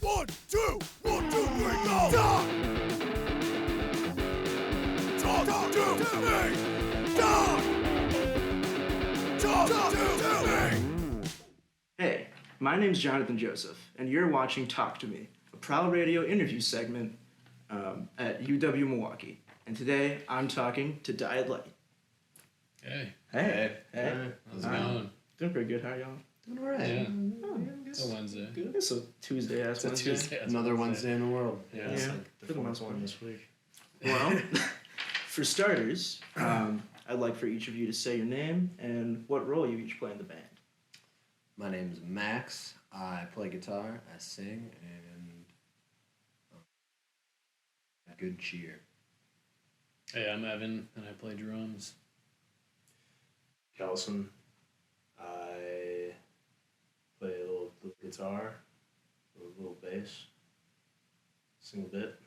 1, 2, 1, 2, 3, go! Talk to me! Talk to me! Hey, my name's Jonathan Joseph, and you're watching Talk to Me, a proud radio interview segment at UW Milwaukee. And today, I'm talking to Diet Lite. Hey. Hey. How's it going? Doing pretty good. How are y'all? Doing all right. Yeah. It's a Wednesday. Good. It's a Tuesday-ass Wednesday. Another Wednesday in the world. Yeah. It's Yeah. like the fourth one this week. Well, for starters, I'd like for each of you to say your name and what role you each play in the band. My name is Max. I play guitar, I sing, and good cheer. Hey, I'm Evan, and I play drums. Kelson. I play a little guitar, a little bass, sing a bit,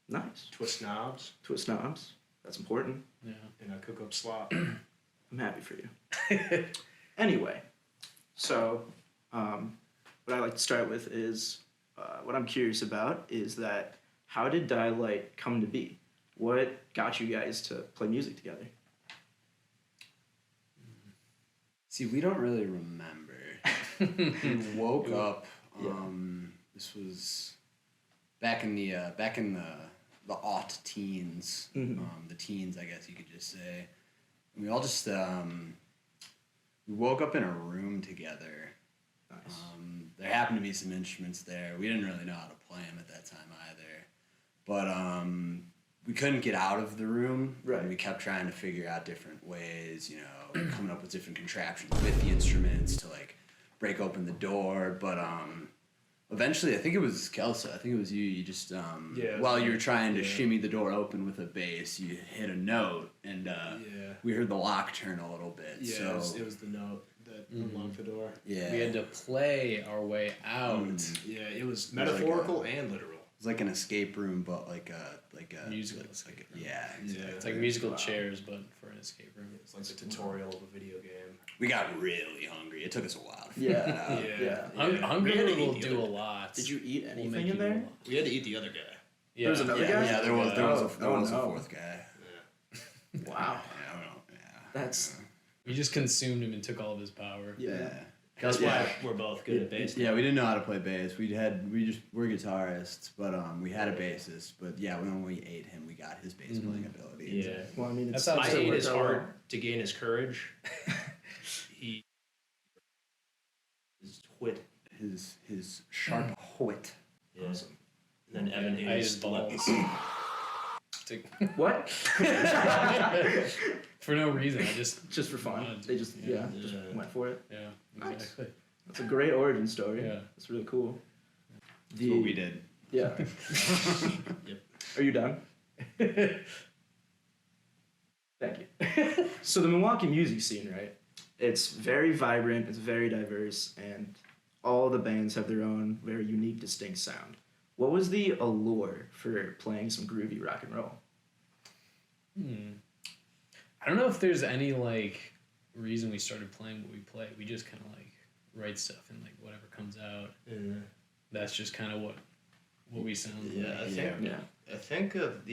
Nice. twist knobs, Twist knobs. That's important. Yeah. and I cook up slop. I'm happy for you. Anyway, so what I like to start with is what I'm curious about is that how did Diet Lite come to be? What got you guys to play music together? See, we don't really remember. We woke up. This was back in the aught teens. Mhm. The teens, I guess you could just say. And we all just we woke up in a room together. Nice. There happened to be some instruments there. We didn't really know how to play them at that time either, but we couldn't get out of the room. Right. And we kept trying to figure out different ways, coming up with different contraptions with the instruments to like break open the door. But eventually, I think it was Kelsa. I think it was you. You just while you were trying to shimmy the door open with a bass, you hit a note, and we heard the lock turn a little bit. Yeah, so it was the note that unlocked the door. yeah, We had to play our way out. Yeah, it was metaphorical and literal. It's like an escape room, but like a Musical like escape a, room. yeah. It's like musical chairs, but for an escape room. It's like the tutorial of a video game. We got really hungry. It took us a while to Yeah. figure it out. Yeah. Hunger We had to will eat the do a other- lot. Did you eat Will anything make in you do a there? lot. We had to eat the other guy. Yeah. There was another guy? Yeah, there was a no. fourth guy. Wow. Yeah. That's We just consumed him and took all of his power. yeah. That's Yeah. why we're both good at bass. Yeah, we didn't know how to play bass. We're guitarists, but we had a bassist. But yeah, when we ate him, we got his bass playing ability. Yeah. Well, I mean, That's it's how I Still ate his worked out well. heart to gain his courage. His wit. His sharp wit. Yeah. Awesome. And then Evan ate I ate his his balls. What? For no reason. I just Just for fun. They just just Yeah. went for it. yeah, Nice. exactly. That's a great origin story. Yeah. That's really cool. That's what we did. Yeah. Yep. Are you done? Thank you. So the Milwaukee music scene, right? It's very vibrant, it's very diverse, and all the bands have their own very unique, distinct sound. What was the allure for playing some groovy rock and roll? I don't know if there's any like reason we started playing what we play. We just kind of like write stuff and like whatever comes out. Yeah. That's just kind of what we sound Yeah, I like. think Yeah. I think of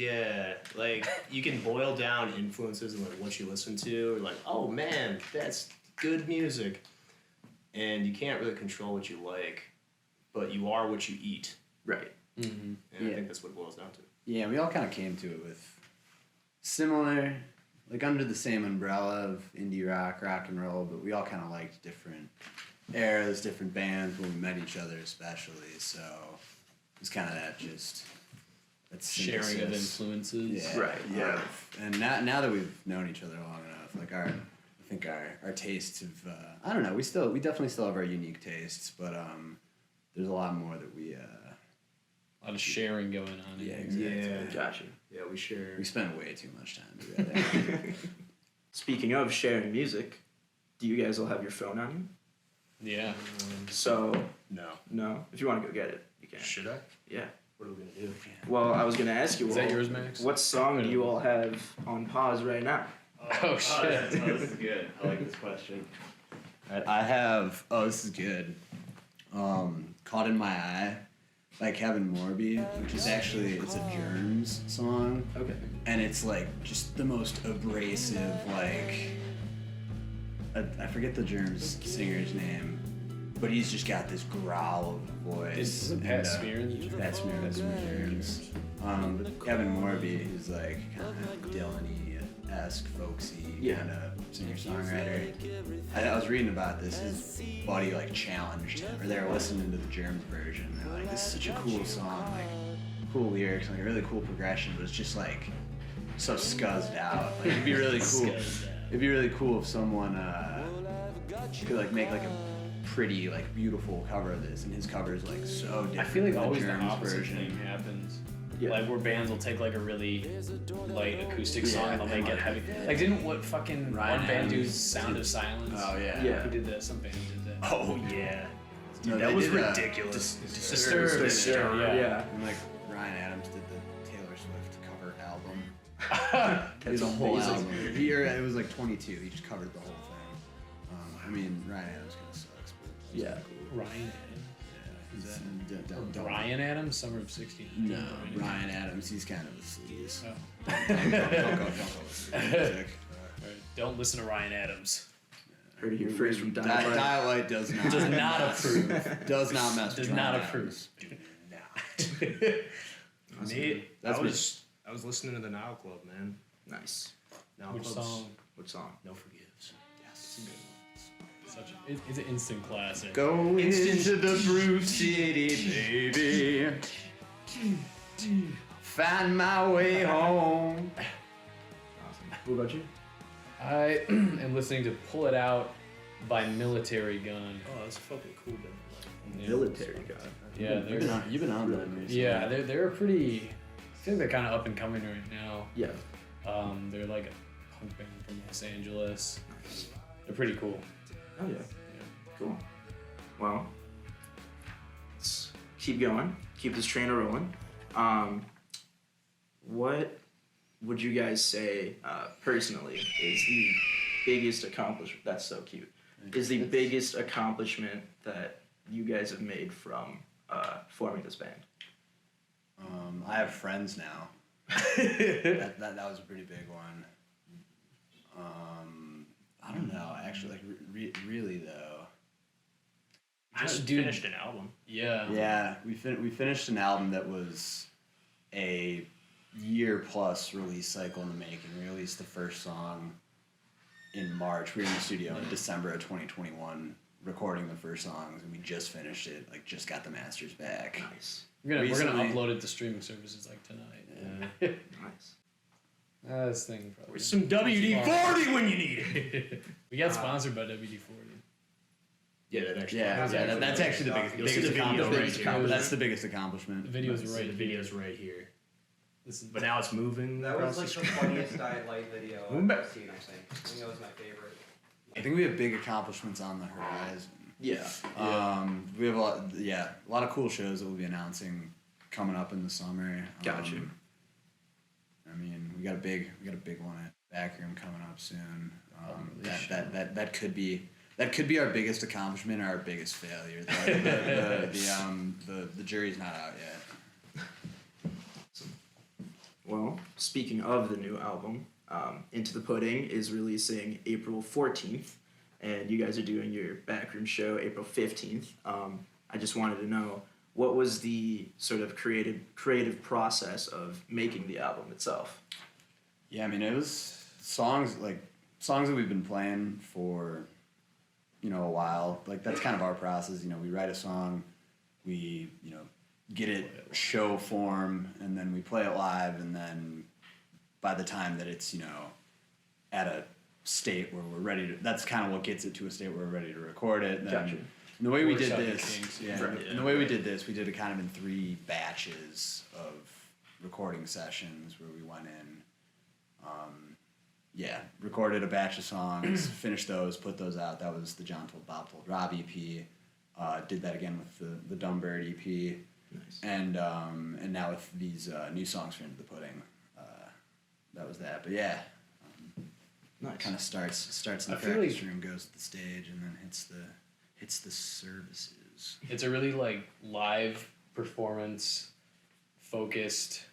like you can boil down influences and like what you listen to, or like, oh man, that's good music. And you can't really control what you like, but you are what you eat. Right. Mm-hmm. And I Yeah. think that's what it boils down to. Yeah, we all kind of came to it with similar, like under the same umbrella of indie rock and roll, but we all kind of liked different eras, different bands when we met each other especially, so it was kind of that Sharing of synthesis. influences. Yeah, Right, yeah. right. And now that we've known each other long enough, like I think our tastes have, I don't know, we definitely still have our unique tastes, but there's a lot more that we, A lot of sharing going on. yeah, in exactly. Yeah. Gotcha. Yeah, we share. We spend way too much time together. Speaking of sharing music, do you guys all have your phone on you? Yeah. So, No. no. If you want to go get it, you can. Should I? Yeah. What are we gonna do? Well, I was going to ask you Is all, that yours, Max? what song do you all have on pause right now? Oh, shit. this is good. I like this question. I have. Oh, this is good. Caught in My Eye by Kevin Morby, which is actually, it's a Germs song. Okay. And it's like just the most abrasive, like, I forget the Germs singer's name, but he's just got this growl of a voice. Is it Pat Smear? Pat Smear, that's Germs. But Kevin Morby, who's like kind of Dylan-y-esque, folksy kind of singer-songwriter. I was reading about this. His buddy like challenged him, or they were listening to the Germs version. And they're like, "This is such a cool song, like cool lyrics, like a really cool progression, but it's just like so scuzzed out. Like it'd be really cool. It'd be really cool if someone could like make like a pretty like beautiful cover of this." And his cover is like so different. I feel like from always the Germs opposite thing happens. Yeah. Like where bands will take like a really light acoustic song and they'll make it heavy. Like didn't what fucking Ryan one band do Adams Sound of Silence? Oh yeah. Yeah. Who did that? Some band did that. Oh yeah. No, That they was did, ridiculous. Disturbed, yeah. And like Ryan Adams did the Taylor Swift cover album. That's a whole amazing. album. It was like 22. He just covered the whole thing. I mean, Ryan Adams kind of sucks, but Yeah. Ryan he's Adams. Brian Adams, Summer of '69. No, Ryan Adams. He's kind of a sleaze. Oh. Don't go listen to his music. Right. Don't listen to Ryan Adams. Heard it here first from Dial Light. Dial Light does not. Does not approve. Does not mess with Does not Ryan approve. Adams. Nate, That's I was listening to the Nile Club, man. Nice. Nile Which Club's song? What song? No Forgives. Yes. It's an instant classic. Go into the brew city, baby. Find my way home. What about you? I am listening to "Pull It Out" by Military Gun. Oh, that's a fucking cool band. Yeah. Military guy. Yeah, You've been on them recently. yeah, they're a pretty. I think they're kind of up and coming right now. Yeah. They're like a punk band from Los Angeles. They're pretty cool. Oh yeah. Cool. Well, let's keep going. Keep this train rolling. What would you guys say personally is the biggest accomplishment? That's so cute. Is the biggest accomplishment that you guys have made from forming this band? I have friends now. that was a pretty big one. I don't know. Actually, like really though. Just Dude. finished an album. Yeah. Yeah, we finished an album that was a year plus release cycle in the making. We released the first song in March. We were in the studio in December of 2021 recording the first songs, and we just finished it. Like just got the masters back. Nice. We're gonna Recently- upload it to streaming services like tonight. Nice. This thing probably. With some WD-40 when you need it. We got sponsored by WD-40. Yeah, that actually. Yeah, that's actually the You'll see biggest the video accomplishment. right here. That's the biggest accomplishment. The video's The right. video's right here. This is But now it's moving. That across was like the the funniest Diet Light video I've ever seen, I think. I think that was my favorite. I think we have big accomplishments on the horizon. Yeah. We have a lot of cool shows that we'll be announcing coming up in the summer. Gotcha. I mean, we got a big one at Backroom coming up soon. That could be our biggest accomplishment or our biggest failure. The jury's not out yet. Well, speaking of the new album, Into the Pudding is releasing April 14th, and you guys are doing your backroom show April 15th. I just wanted to know, what was the sort of creative process of making the album itself? Yeah, I mean, it was songs that we've been playing for, a while. Like, that's kind of our process. We write a song, we, get it show form, and then we play it live, and then by the time that it's, at a state where we're ready to, that's kind of what gets it to a state where we're ready to record it. Then, Gotcha. and the way we did Works out the this, kinks. and the way we did this, we did it kind of in 3 batches of recording sessions where we went in, recorded a batch of songs, finished those, put those out. That was the John Told Bob Told Rob EP. Did that again with the Dumb Bird EP. Nice. And now with these new songs for Into the Pudding, that was that. But yeah, Nice. kind of starts in I the feel practice like- room, goes to the stage, and then hits the services. it's a really like live performance focused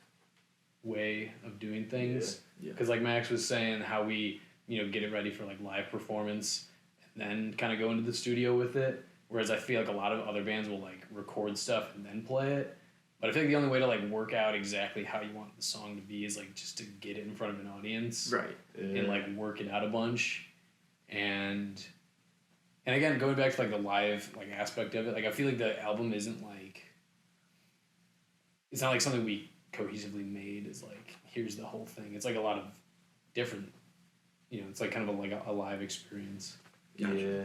way of doing things. Yeah. Because like Max was saying, how we get it ready for like live performance and then kind of go into the studio with it. Whereas I feel like a lot of other bands will like record stuff and then play it. But I feel like the only way to like work out exactly how you want the song to be is like just to get it in front of an audience, Right. and like work it out a bunch. And again, going back to like the live like aspect of it, like I feel like the album isn't like, it's not like something we cohesively made as like, here's the whole thing. It's like a lot of different, it's like kind of a live experience. Gotcha. Yeah.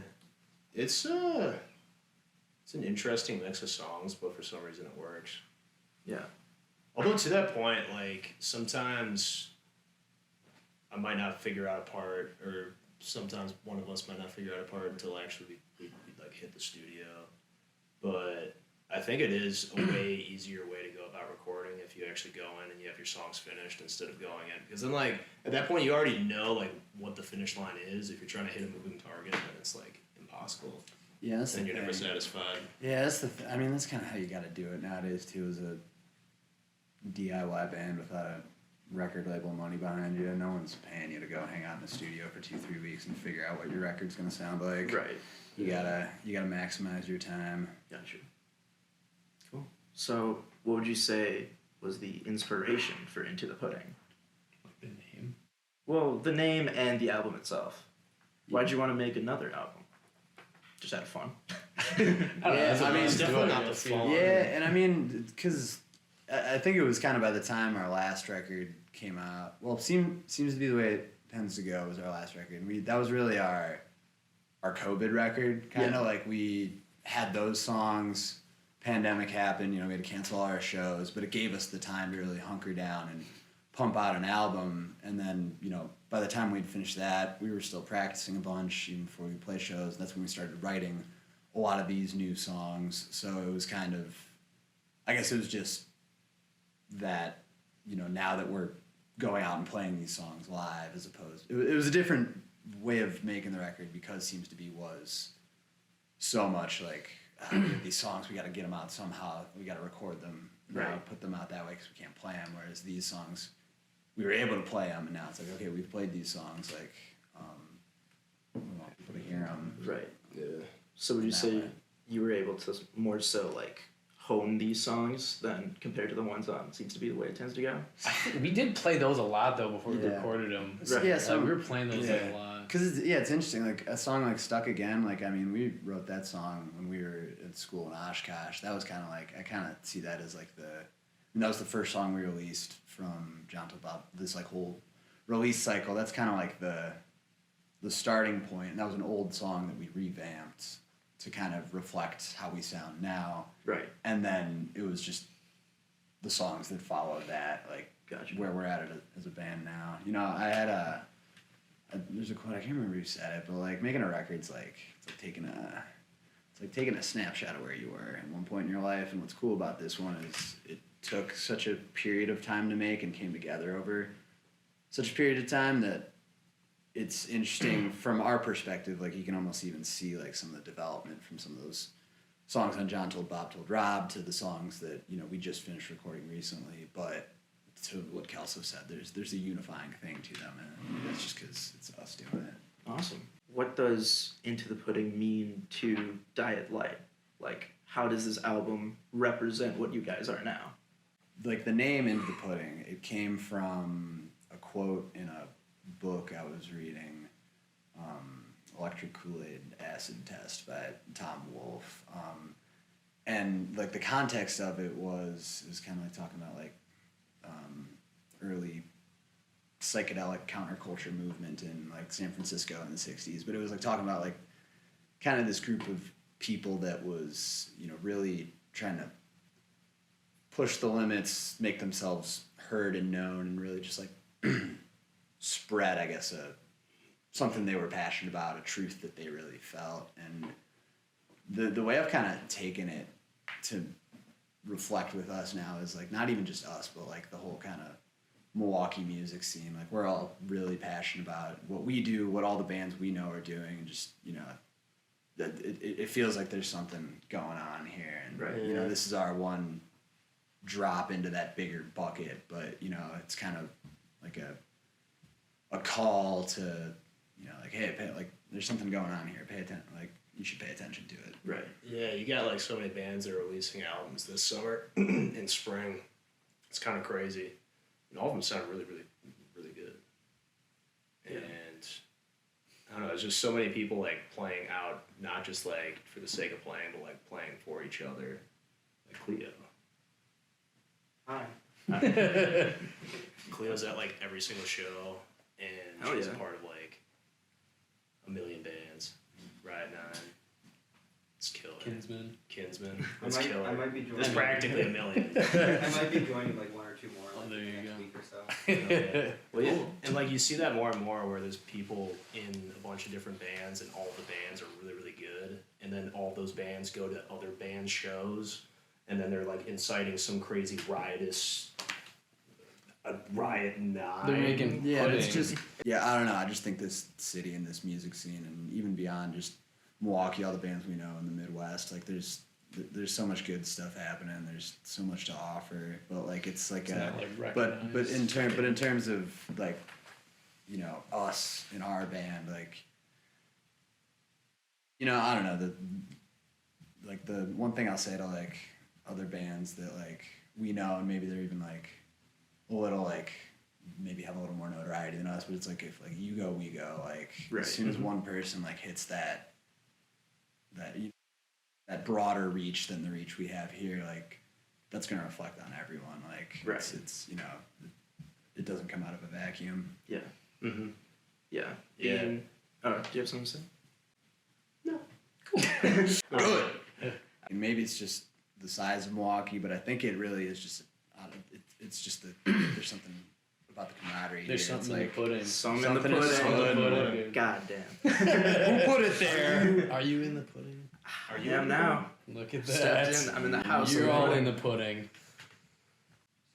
It's an interesting mix of songs, but for some reason it works. Yeah. Although to that point, like sometimes I might not figure out a part, or sometimes one of us might not figure out a part until actually we like hit the studio. But I think it is a way easier way to go about recording if you actually go in and you have your songs finished instead of going in. Because then like at that point you already know like what the finish line is. If you're trying to hit a moving target, then it's like impossible. Yeah, that's And the you're never thing. satisfied. Yeah, that's I mean, that's kind of how you got to do it nowadays too. As a DIY band without a record label money behind you, no one's paying you to go hang out in the studio for 2-3 weeks and figure out what your record's gonna sound like. Right. You gotta maximize your time. Gotcha. Cool. So, what would you say was the inspiration for Into the Pudding? Like the name. Well, the name and the album itself. Why'd you want to make another album? Just out of fun. I don't know, that's I mean, it's definitely not the fun. fun. Yeah, and I mean, because I think it was kind of by the time our last record came out. Well, it seems to be the way it tends to go. Was our last record. That was really our COVID record. Kind of like we had those songs. Pandemic happened. We had to cancel all our shows, but it gave us the time to really hunker down and pump out an album. And then by the time we'd finished that, we were still practicing a bunch even before we play shows. That's when we started writing a lot of these new songs. So it was kind of, I guess it was just that, now that we're going out and playing these songs live as opposed, it was a different way of making the record because Seems to Be was so much like, we have these songs, we got to get them out somehow, we got to record them, Right. put them out that way because we can't play them, whereas these songs, we were able to play them, and now it's like, okay, we've played these songs, like, we want people to hear them. Right. Yeah. So, would you That say way. you were able to more so like hone these songs than compared to the ones on Seems to Be the Way It Tends to Go? We did play those a lot though before we Yeah. recorded them. Right. Yeah, So so we were playing those like a lot. Because it's interesting. Like a song like "Stuck Again." Like I mean, we wrote that song when we were at school in Oshkosh. That was kind of like I kind of see that as like that was the first song we released from John Till Bob. This like whole release cycle. That's kind of like the starting point. And that was an old song that we revamped to kind of reflect how we sound now. Right. And then it was just the songs that followed that, like Gotcha. where we're at it as a band now. I had there's a quote, I can't remember who said it, but like making a record's like it's like taking a snapshot of where you were at one point in your life. And what's cool about this one is it took such a period of time to make and came together over such a period of time that it's interesting from our perspective. Like you can almost even see like some of the development from some of those songs on John Told Bob Told Rob to the songs that we just finished recording recently. But to what Kelso said, there's a unifying thing to them, and that's just because it's us doing it. Awesome. What does Into the Pudding mean to Diet Lite? Like, how does this album represent what you guys are now? Like the name Into the Pudding, it came from a quote in a book I was reading, Electric Kool-Aid Acid Test by Tom Wolfe. And like the context of it was kind of like talking about like early psychedelic counterculture movement in like San Francisco in the 60s. But it was like talking about like kind of this group of people that was, really trying to push the limits, make themselves heard and known, and really just like spread, I guess, something they were passionate about, a truth that they really felt. And the way I've kind of taken it to reflect with us now is like not even just us, but like the whole kind of Milwaukee music scene. Like we're all really passionate about what we do, what all the bands we know are doing, and just that it feels like there's something going on here, and Right. you know, this is our one drop into that bigger bucket, but you know, it's kind of like a call to, you know, like, hey, like there's something going on here. Pay attention. Like you should pay attention to it. Right. Yeah, you got like so many bands that are releasing albums this summer and spring. It's kind of crazy, and all of them sound really, really, really good. Yeah. And I don't know, there's just so many people like playing out, not just like for the sake of playing, but like playing for each other. Like Cleo. Hi. Cleo's at like every single show, and Hell she's yeah. a part of like a million bands. Ride 9. It's killer. Kinsman. Kinsman. I It's might- killer. I might be joining. It's practically a million. I might be joining like one or two more Oh, like, there the you next go. week or so. Yeah. Well, yeah. And like you see that more and more where there's people in a bunch of different bands and all the bands are really, really good. And then all those bands go to other band shows and then they're like inciting some crazy riotous a riot 9. They're making Yeah, pudding. it's just I don't know. I just think this city and this music scene, and even beyond just Milwaukee, all the bands we know in the Midwest, like there's so much good stuff happening. There's so much to offer, but like it's like It's not, like, but recognized. in terms of like, you know, us in our band, like, you know, I don't know, the one thing I'll say to like other bands that like we know, and maybe they're even like a little like maybe have a little more notoriety than us, but it's like if like you go, we go. Like Right. as soon as one person like hits that broader reach than the reach we have here, like that's gonna reflect on everyone. Like Right. it's you know, it doesn't come out of a vacuum. Yeah. Mm-hmm. Yeah. Yeah. And, do you have something to say? Good. And maybe it's just the size of Milwaukee, but I think it really is just it's just that there's something about the camaraderie. There's here. It's something in like, the pudding. Something Something in the is pudding. good. God damn. who put it there? Are you in the pudding? Are you am now? Look at Stepped that. in. I'm in the house. You're of all pudding. in the pudding.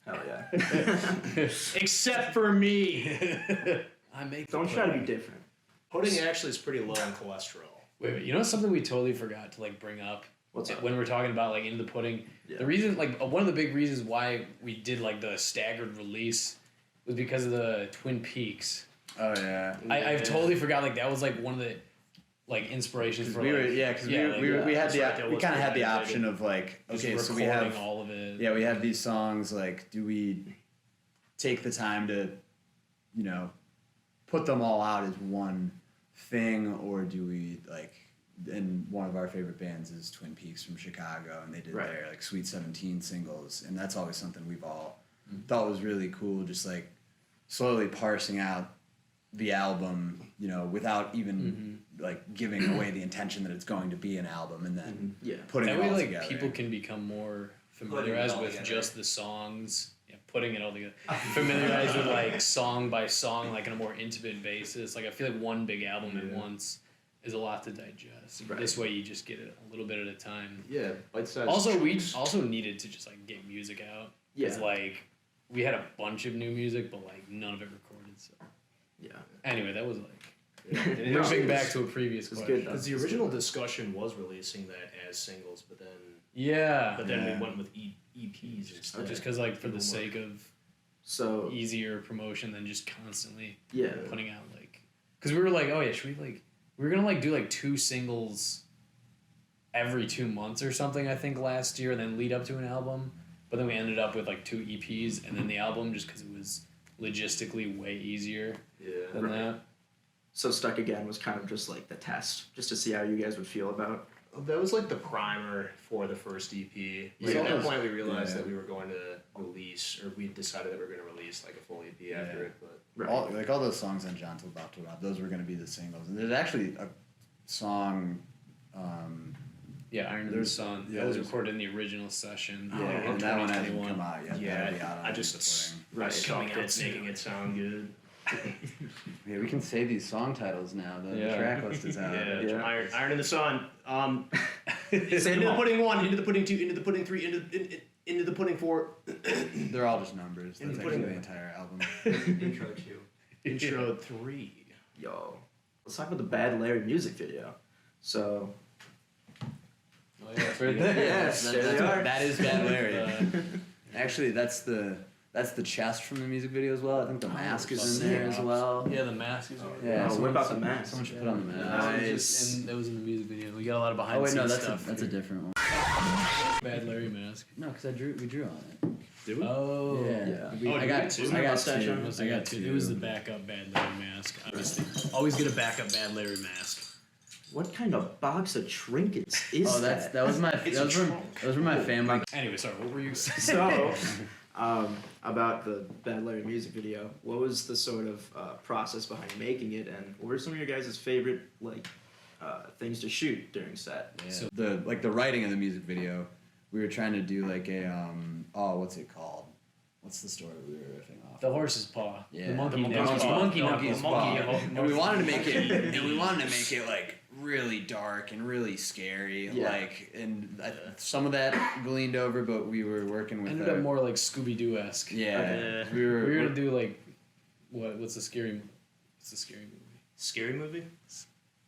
Hell yeah. Except for me. I make. Don't the try to be pudding. different. Pudding actually is pretty low in cholesterol. Wait, you know something we totally forgot to like bring up? What's up? When we're talking about like into the pudding? Yeah. The reason, like one of the big reasons why we did like the staggered release was because of the Twin Peaks. Oh yeah. I've totally forgot, like that was like one of the like inspirations for we like, were because like, we had that's right, that we was kind of had the pretty option of like, just okay, so we recording have all of it. we have these songs, like do we take the time to, you know, put them all out as one thing, or do we like, and one of our favorite bands is Twin Peaks from Chicago, and they did Right. their like Sweet 17 singles, and that's always something we've all thought was really cool, just like slowly parsing out the album, you know, without even like giving away the intention that it's going to be an album, and then Yeah. putting That it way, all like together. people can become more Putting it familiarized all with together. just the songs. Yeah, putting it all together. Familiarized with like song by song, like on a more intimate basis. Like I feel like one big album at once is a lot to digest. Right. This way, you just get it a little bit at a time. Yeah, bite-sized Also, we chunks. also needed to just like get music out. Yeah. It's like we had a bunch of new music, but like none of it recorded. So Yeah. anyway, that was like No, moving it back was- to a previous was question. good, though. Because the original discussion was releasing that as singles, but then Yeah, Yeah. we went with EPs instead. just because like for the More. sake of So easier promotion than just constantly yeah. putting out like, because we were like, oh yeah, should we like, we were gonna like do like 2 singles every 2 months or something, I think last year, and then lead up to an album, but then we ended up with like 2 EPs and then the album, just because it was logistically way easier Yeah. than Right. that. So Stuck Again was kind of just like the test, just to see how you guys would feel about. That was like the primer for the first EP. Like Yeah. at that point, we realized Yeah. that we were going to release, or we decided that we were going to release like a full EP after Yeah. it. But Right. all those songs on John Till About to Rob, those were going to be the singles. And there's actually a song. Yeah, Iron in the There's- Sun. yeah, That was there's- recorded in the original session. Yeah, in and that one hasn't 2021. come out yet. yeah, That'll be out on I the just pudding. Right. coming Chopped out, it making it sound good. Yeah, we can say these song titles now. The Yeah. track list is out. Yeah, Yeah. Iron in the Sun. Say Into them the all. pudding 1, into the pudding 2, into the pudding 3, into the pudding 4. They're all just numbers. And That's putting actually the them- entire album. Intro 2. Intro 3. Yo, let's talk about the Bad Larry music video. So Oh, yeah, it's right there. Yes, there they are. That is Bad Larry. Actually, that's the chest from the music video as well. I think the mask is in there as well. Yeah, the mask is right there. Yeah, Oh, what about the mask? Someone should put on the mask. That was in the music video. We got a lot of behind Oh the wait, no, scenes that's stuff. that's a different one. Bad Larry mask. No, because we drew on it. Did we? Oh. Yeah. Yeah. I got two. I got two. Must have got two. It was the backup Bad Larry mask. Obviously, always get a backup Bad Larry mask. What kind of box of trinkets is Oh, that was my those were my family. Anyway, sorry. What were you saying? So, about the Bad Larry music video, what was the sort of process behind making it, and what were some of your guys' favorite things to shoot during set? Yeah. So the writing of the music video, we were trying to do like a what's it called? What's the story we were riffing off? The horse's paw. Yeah. The monkey Monkey's paw. paw. Monkey Monkey's knuckle. paw. Monkey. And we wanted to make it like really dark and really scary. Yeah. Like, and some of that gleaned over, but we were working with. Ended up more like Scooby Doo esque. Yeah. Okay. We were gonna do like what's the scary movie? Scary movie?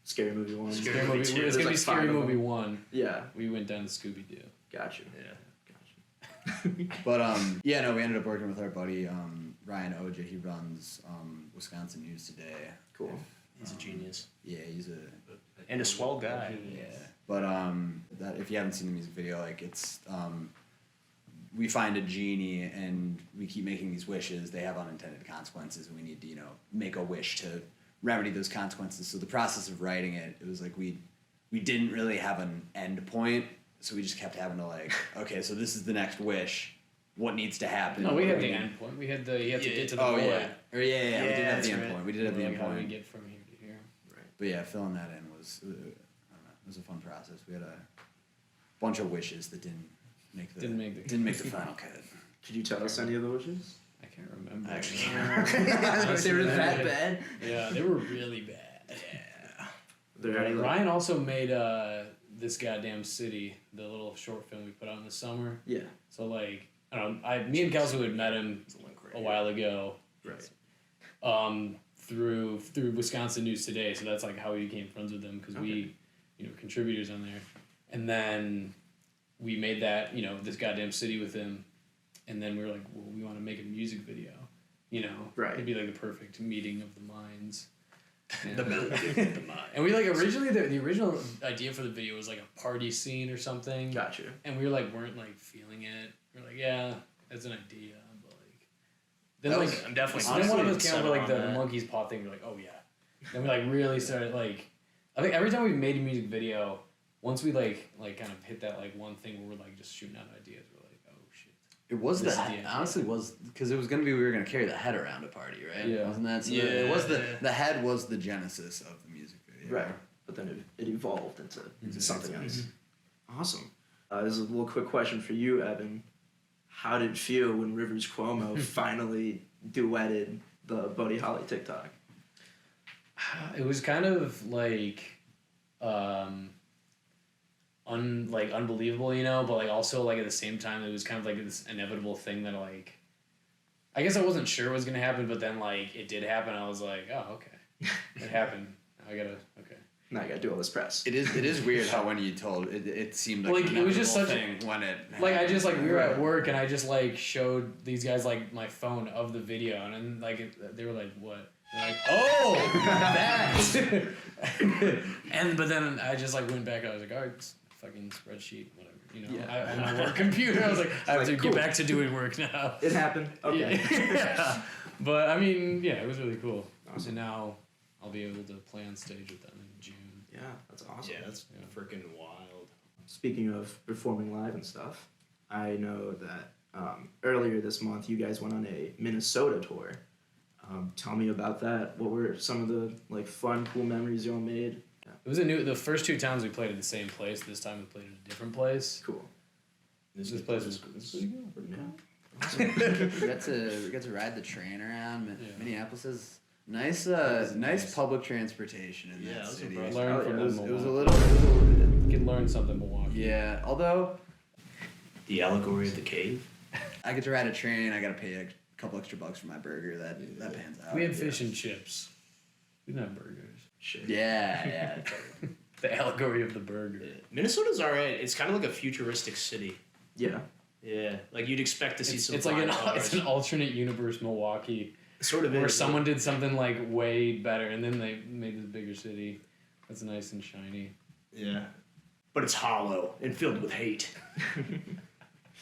Scary Movie 1. Scary Movie two. It's There's gonna be like Scary 5 of Movie them. 1. Yeah, We went down to Scooby Doo. gotcha. Yeah. But we ended up working with our buddy Ryan Oja. He runs Wisconsin News Today. Cool. He's a genius. Yeah, he's a And a swell guy. yeah. But that if you haven't seen the music video, like it's we find a genie and we keep making these wishes. They have unintended consequences, and we need to make a wish to remedy those consequences. So the process of writing it was like we didn't really have an end point. So we just kept having to okay, so this is the next wish. What needs to happen? No, we had the end point. We had you have to get to the Oh void. yeah, or yeah. We did have that's the end right. point. We did have the end How do we point. get from here to here? But yeah, filling that in was I don't know. It was a fun process. We had a bunch of wishes that didn't make the final cut. Could you tell us any of the wishes? I can't remember. Actually, They were that bad? Yeah, they were really bad. yeah. There any, like- Ryan also made This Goddamn City, the little short film we put out in the summer. Yeah. So I don't know, me and Kelsey had met him a while ago. Right. Through Wisconsin News Today, so that's how we became friends with them because we, contributors on there, and then we made that This Goddamn City with him, and then we were like, well, we want to make a music video, Right. It'd be like the perfect meeting of the minds. And, The mind. and we originally the original idea for the video was like a party scene or something, Gotcha. and we weren't feeling it. We're like, yeah, that's an idea, but then I'm definitely then one of us came set up with on the that. monkey's paw thing. We're like, oh yeah. Then we really started I think every time we made a music video, once we kind of hit that one thing where we're just shooting out ideas, we're like, oh shit. It was This the is the end. honestly was because it was gonna be we were gonna carry the head around a party, right? Yeah. Wasn't that? So Yeah. It was the head was the genesis of the music video. Right. But then it evolved into something else. Awesome. This is a little quick question for you, Evan. How did it feel when Rivers Cuomo finally duetted the Buddy Holly TikTok? It was kind of unbelievable, but also at the same time it was kind of this inevitable thing that I guess I wasn't sure it was gonna happen, but then it did happen. I was like, oh okay, it happened. I gotta okay. Now I gotta do all this press. It is weird how when you told it seemed like It was just such a thing when it I just we were at work and I just showed these guys my phone of the video and then they were like, what? They're like, oh, that. But then I just went back and I was like, all right, it's a fucking spreadsheet, whatever. Yeah. On my work computer. I was like, I have to cool. get back to doing work now. It happened. Okay. Yeah. But I mean, yeah, it was really cool. So now I'll be able to play on stage with them in June. Yeah, that's awesome. Yeah, that's freaking wild. Speaking of performing live and stuff, I know that earlier this month you guys went on a Minnesota tour. Tell me about that. What were some of the fun, cool memories y'all made? It was the first two times we played at the same place. This time we played at a different place. Cool. This place was pretty good. Yeah. we got to ride the train around. Yeah. Minneapolis is nice public transportation in Yeah, that it was city. impressive. Learn from It was a Milwaukee. little. You can learn something, Milwaukee. Yeah, although The allegory of the cave. I get to ride a train, I gotta pay a couple extra bucks for my burger. That pans out. We had fish and chips. We didn't have burgers. Shit. Yeah. The allegory of the burger. Minnesota's alright. It's kind of like a futuristic city. Yeah. Yeah, like you'd expect to see some. It's like cars. it's an alternate universe Milwaukee. Sort of Where is. someone did something like way better, and then they made this bigger city that's nice and shiny. Yeah, but it's hollow and filled with hate.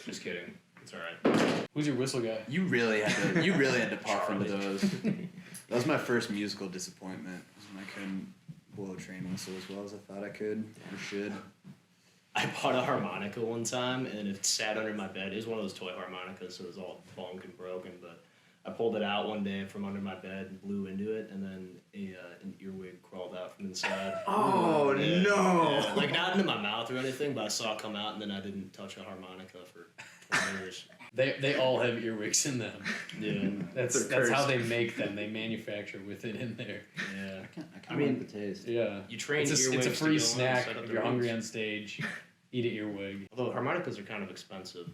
Just kidding. It's all right. Who's your whistle guy? You really had to puff into those. That was my first musical disappointment. When I couldn't blow a train whistle as well as I thought I could or should. I bought a harmonica one time and it sat under my bed. It was one of those toy harmonicas, so it was all bunk and broken. But I pulled it out one day from under my bed and blew into it, and then an earwig crawled out from inside. Oh Yeah, no! yeah. Like not into my mouth or anything, but I saw it come out, and then I didn't touch a harmonica for 20 years. They all have earwigs in them. Yeah, That's They're how cursed. they make them. They manufacture with it in there. yeah. I mean, like the taste. Yeah. You train It's a earwigs to free go on, snack set up if the you're hungry rooms. on stage. Eat an earwig. Although harmonicas are kind of expensive.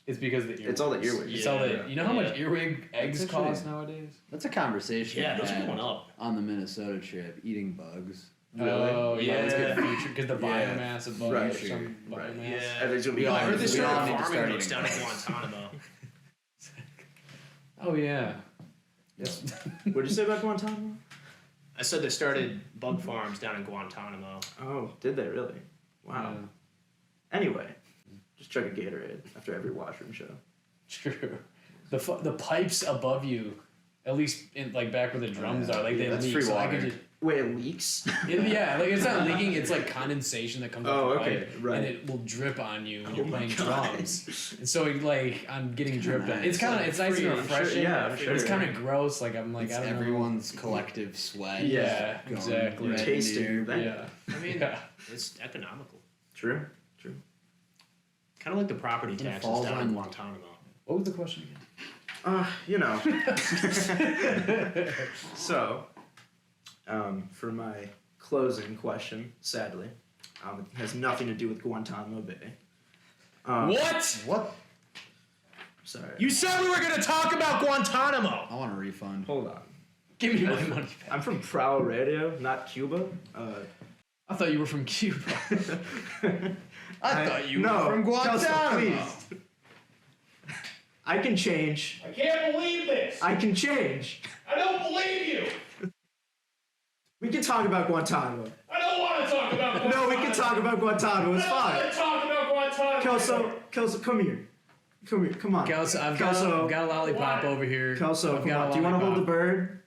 It's because the earwigs. It's all the earwigs. It's all the. Yeah. You know how much Yeah. earwig eggs That's actually- cost nowadays? That's a conversation. Yeah, we those are had going up. on the Minnesota trip. Eating bugs. Oh yeah, it's Yeah. good future because the Yeah. biomass above Right, some sure. biomass. Yeah. Everything's gonna be We all I hard. heard they we started all need to farming start those eating down in bugs. Guantanamo. Oh yeah. What'd you say about Guantanamo? I said they started bug farms down in Guantanamo. Oh, did they really? Wow. Anyway, just chug a Gatorade after every washroom show. True. The pipes above you, at least in like back where the drums are, like they that's leak. free So I water. could just Wait, it leaks? yeah, like it's not leaking. It's like condensation that comes Oh, off the okay, pipe, right. and it will drip on you when you're Oh my playing God. drums. And so like I'm getting dripped on. nice. It's kind of it's nice Free, and refreshing. yeah, but sure. It's kind of gross. Like I'm like It's I don't everyone's collective sweat. Yeah, going exactly. right Tasting into your- your know. vein. Yeah. I mean, Yeah. it's economical. True. Kind of like the property it taxes falls down in on- Guantanamo. What was the question again? You know. So, for my closing question, sadly, it has nothing to do with Guantanamo Bay. What? What? Sorry. You said we were going to talk about Guantanamo! I want a refund. Hold on. Give me my money back. I'm from Prowl Radio, not Cuba. I thought you were from Cuba. I thought you no, were from Kelsey, Guantanamo. please. I can change. I can't believe this! I can change. I don't believe you! We can talk about Guantanamo. I don't want to talk about Guantanamo! No, we can talk about Guantanamo. It's fine. talk about Guantanamo! Kelso, come here. Come here. Come on. Kelso, I've Kelso. got a lollipop What? over here. Kelso, I've come got on. a Do you want to hold the lollipop. bird?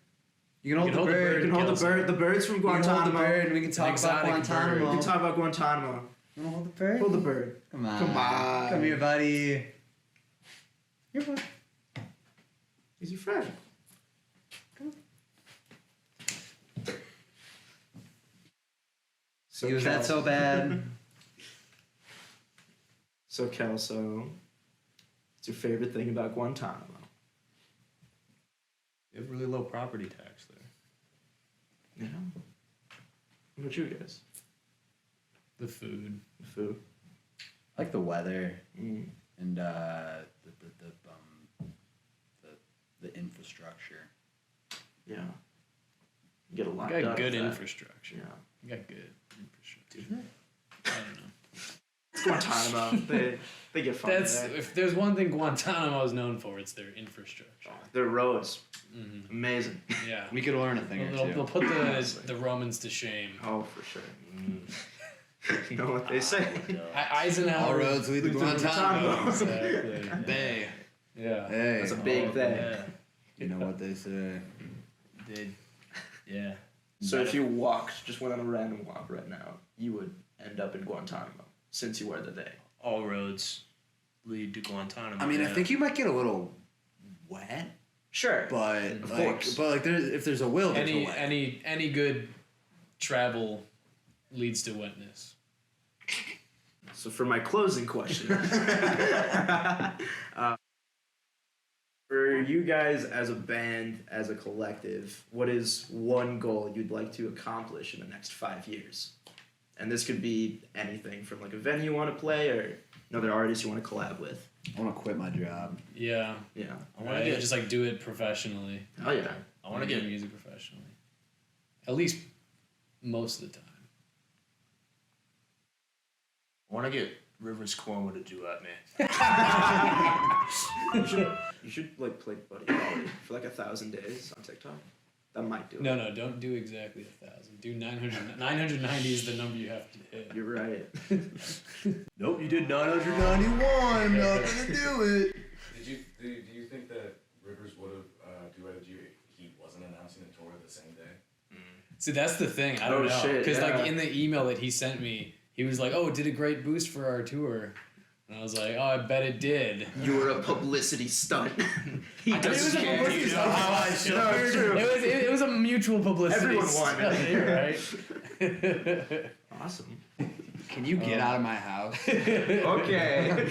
You can hold the bird. You can hold the Kelso. bird. The bird's from You can hold the Guantanamo. bird. We can talk about exotic Guantanamo. We can talk about Guantanamo. You want to hold the bird? Hold the bird. Come on. Come on. Come here, buddy. Here, bud. He's your friend. So Was that so bad? So Kelso, what's your favorite thing about Guantanamo? They have really low property tax there. Yeah. What about you guys? The food. The food. I like the weather Mm. and the infrastructure. Yeah. You get a lot You done got good with that. infrastructure. Yeah. You got good infrastructure. I don't know. It's Guantanamo. they get fun That's there. if there's one thing Guantanamo is known for, it's their infrastructure. Their roads. Mm-hmm. Amazing. Yeah. We could learn a thing or They'll two. put the Romans to shame. Oh, for sure. You know what they say. Eisenhower. All roads lead to Guantanamo. Exactly. Bay. Yeah. Hey. That's a big thing. Yeah. You know what they say. Did. Yeah. So if you just went on a random walk right now, you would end up in Guantanamo, since you were the day. All roads lead to Guantanamo. I mean, I yeah. think you might get a little wet, Sure. but Of like, course. if there's a will, there's a way. Any good travel leads to wetness. So for my closing question, for you guys as a band, as a collective, what is one goal you'd like to accomplish in the next 5 years? And this could be anything from like a venue you want to play or another artist you want to collab with. I want to quit my job. Yeah. Yeah. I want Right? to get. Just like do it professionally. Oh yeah. I want to Do get. music professionally. At least most of the time. want to get Rivers Cuomo to duet me. You should like play Buddy Holly for like 1,000 days on TikTok. That might do it. No, don't do exactly 1,000. Do 900. 990 is the number you have to hit. You're right. Nope, you did 991. I'm not gonna do it. Do you think that Rivers would have duetted you if he wasn't announcing the tour the same day? See, that's the thing. I don't Oh, know. shit, Because yeah. like in the email that he sent me, he was like, "Oh, it did a great boost for our tour," and I was like, "Oh, I bet it did." You were a publicity stunt. He It was a publicity stunt. It was a mutual publicity. Everyone stunt, wanted right? Awesome. Can you get out of my house? Okay.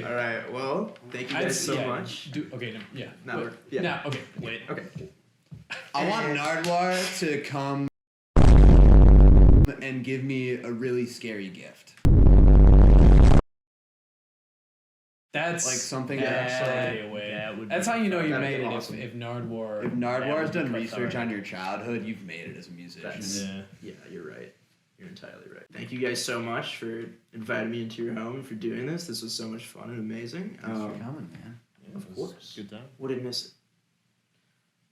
All right. Well, thank you guys so yeah, much. Okay. No, yeah. Now Wait, we're- yeah. Now, okay. Wait. Okay. I want Nardwar to come and give me a really scary gift. That's Like something That's how you know you That'd made be it. awesome. If Nardwar. If Nardwar's done quite research thorough. on your childhood, you've made it as a musician. That's- Yeah. Yeah, you're right. You're entirely right. Thank you guys so much for inviting me into your home and for doing this. This was so much fun and amazing. Thanks for coming, man. Yeah, Of it was course. a good time. Wouldn't miss it.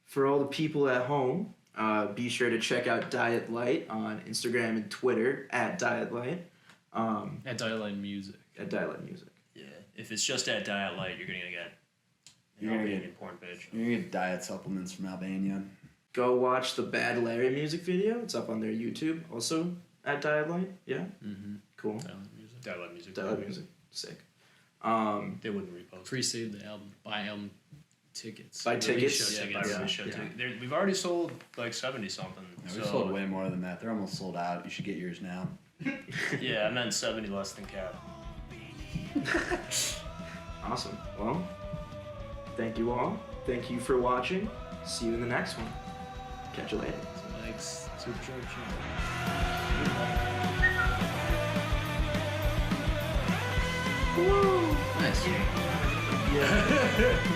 For all the people at home, be sure to check out Diet Lite on Instagram and Twitter at Diet Lite. At Dial-Line Music. At Diet Lite Music. Yeah. If it's just at Diet Light, you're gonna get You're gonna Albanian get- porn page. You're gonna get diet supplements from Albania. Go watch the Bad Larry music video. It's up on their YouTube. Also at Diet Lite. Yeah? Mm-hmm. Cool. Diet Light music. Diet Lite Music. Sick. They wouldn't repost. Pre-save the album. Buy album tickets. Buy tickets? Show Yeah, tickets. yeah, Buy show yeah. tickets. We've already sold like 70 something. Yeah, we sold way more than that. They're almost sold out. You should get yours now. Yeah, I meant 70 less than cap. Awesome. Well, thank you all. Thank you for watching. See you in the next one. Catch you later. Mike's Supercharged. Nice. Yeah.